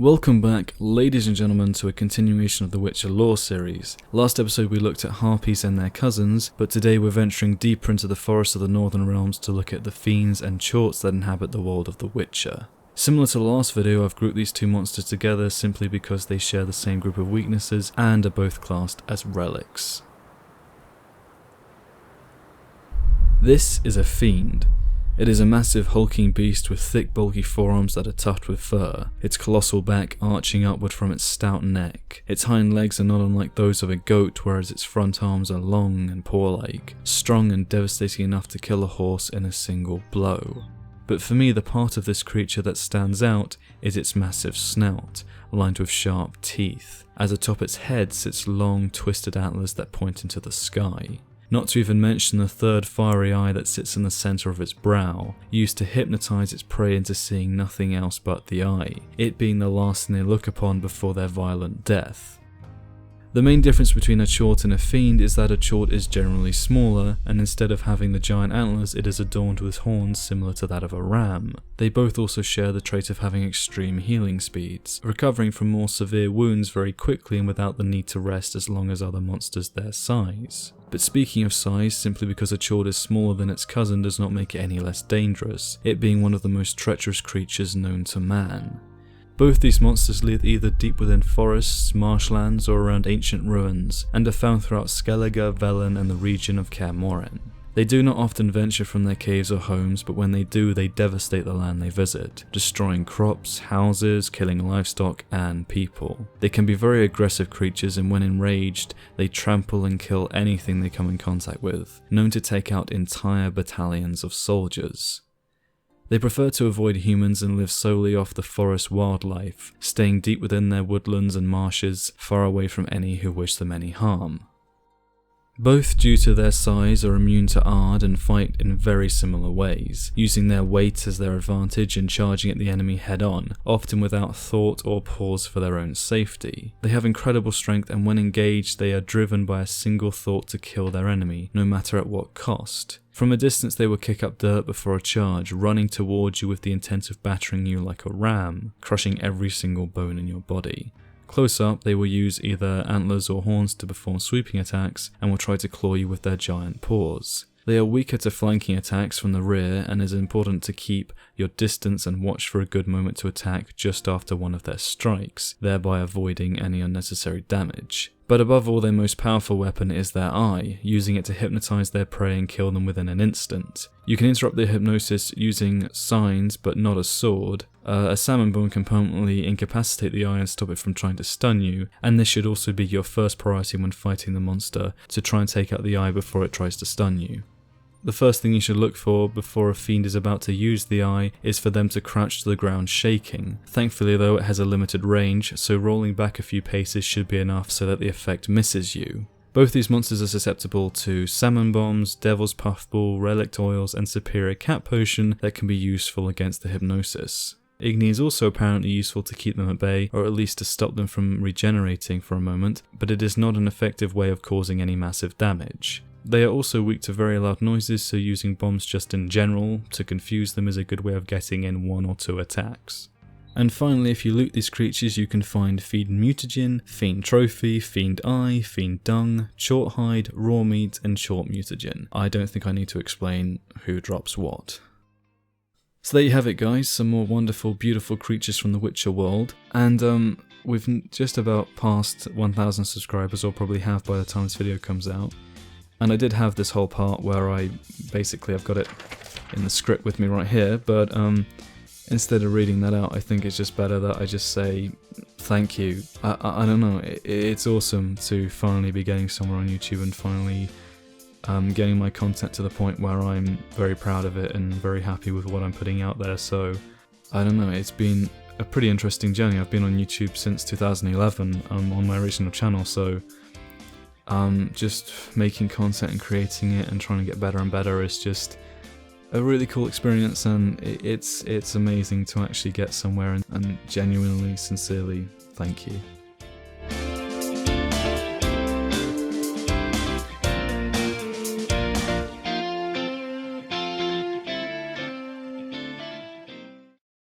Welcome back, ladies and gentlemen, to a continuation of the Witcher lore series. Last episode we looked at harpies and their cousins, but today we're venturing deeper into the forests of the Northern Realms to look at the Fiends and Chorts that inhabit the world of the Witcher. Similar to the last video, I've grouped these two monsters together simply because they share the same group of weaknesses and are both classed as relics. This is a Fiend. It is a massive hulking beast with thick bulky forearms that are tufted with fur, its colossal back arching upward from its stout neck. Its hind legs are not unlike those of a goat, whereas its front arms are long and paw-like, strong and devastating enough to kill a horse in a single blow. But for me, the part of this creature that stands out is its massive snout, lined with sharp teeth, as atop its head sits long twisted antlers that point into the sky. Not to even mention the third fiery eye that sits in the centre of its brow, used to hypnotise its prey into seeing nothing else but the eye, it being the last thing they look upon before their violent death. The main difference between a Chort and a Fiend is that a Chort is generally smaller, and instead of having the giant antlers, it is adorned with horns similar to that of a ram. They both also share the trait of having extreme healing speeds, recovering from more severe wounds very quickly and without the need to rest as long as other monsters their size. But speaking of size, simply because a Chort is smaller than its cousin does not make it any less dangerous, it being one of the most treacherous creatures known to man. Both these monsters live either deep within forests, marshlands, or around ancient ruins, and are found throughout Skellige, Velen, and the region of Kaer Morhen. They do not often venture from their caves or homes, but when they do, they devastate the land they visit, destroying crops, houses, killing livestock, and people. They can be very aggressive creatures, and when enraged, they trample and kill anything they come in contact with, known to take out entire battalions of soldiers. They prefer to avoid humans and live solely off the forest wildlife, staying deep within their woodlands and marshes, far away from any who wish them any harm. Both, due to their size, are immune to Ard and fight in very similar ways, using their weight as their advantage and charging at the enemy head-on, often without thought or pause for their own safety. They have incredible strength, and when engaged they are driven by a single thought to kill their enemy, no matter at what cost. From a distance they will kick up dirt before a charge, running towards you with the intent of battering you like a ram, crushing every single bone in your body. Close up, they will use either antlers or horns to perform sweeping attacks and will try to claw you with their giant paws. They are weaker to flanking attacks from the rear, and it is important to keep your distance and watch for a good moment to attack just after one of their strikes, thereby avoiding any unnecessary damage. But above all, their most powerful weapon is their eye, using it to hypnotise their prey and kill them within an instant. You can interrupt their hypnosis using signs, but not a sword. A salmon bone can permanently incapacitate the eye and stop it from trying to stun you, and this should also be your first priority when fighting the monster, to try and take out the eye before it tries to stun you. The first thing you should look for before a fiend is about to use the eye is for them to crouch to the ground shaking. Thankfully though, it has a limited range, so rolling back a few paces should be enough so that the effect misses you. Both these monsters are susceptible to salmon bombs, devil's puffball, relic oils, and superior cat potion that can be useful against the hypnosis. Igni is also apparently useful to keep them at bay, or at least to stop them from regenerating for a moment, but it is not an effective way of causing any massive damage. They are also weak to very loud noises, so using bombs just in general to confuse them is a good way of getting in 1 or 2 attacks. And finally, if you loot these creatures, you can find Fiend Mutagen, Fiend Trophy, Fiend Eye, Fiend Dung, Chort Hide, Raw Meat, and Chort Mutagen. I don't think I need to explain who drops what. So there you have it guys, some more wonderful, beautiful creatures from the Witcher world, and we've just about passed 1,000 subscribers, or probably have by the time this video comes out. And I did have this whole part where I've got it in the script with me right here, but instead of reading that out, I think it's just better that I just say thank you. I don't know, it's awesome to finally be getting somewhere on YouTube and finally getting my content to the point where I'm very proud of it and very happy with what I'm putting out there. So I don't know, it's been a pretty interesting journey. I've been on YouTube since 2011 on my original channel, so just making content and creating it and trying to get better and better is just a really cool experience, and it's amazing to actually get somewhere, and genuinely, sincerely, thank you.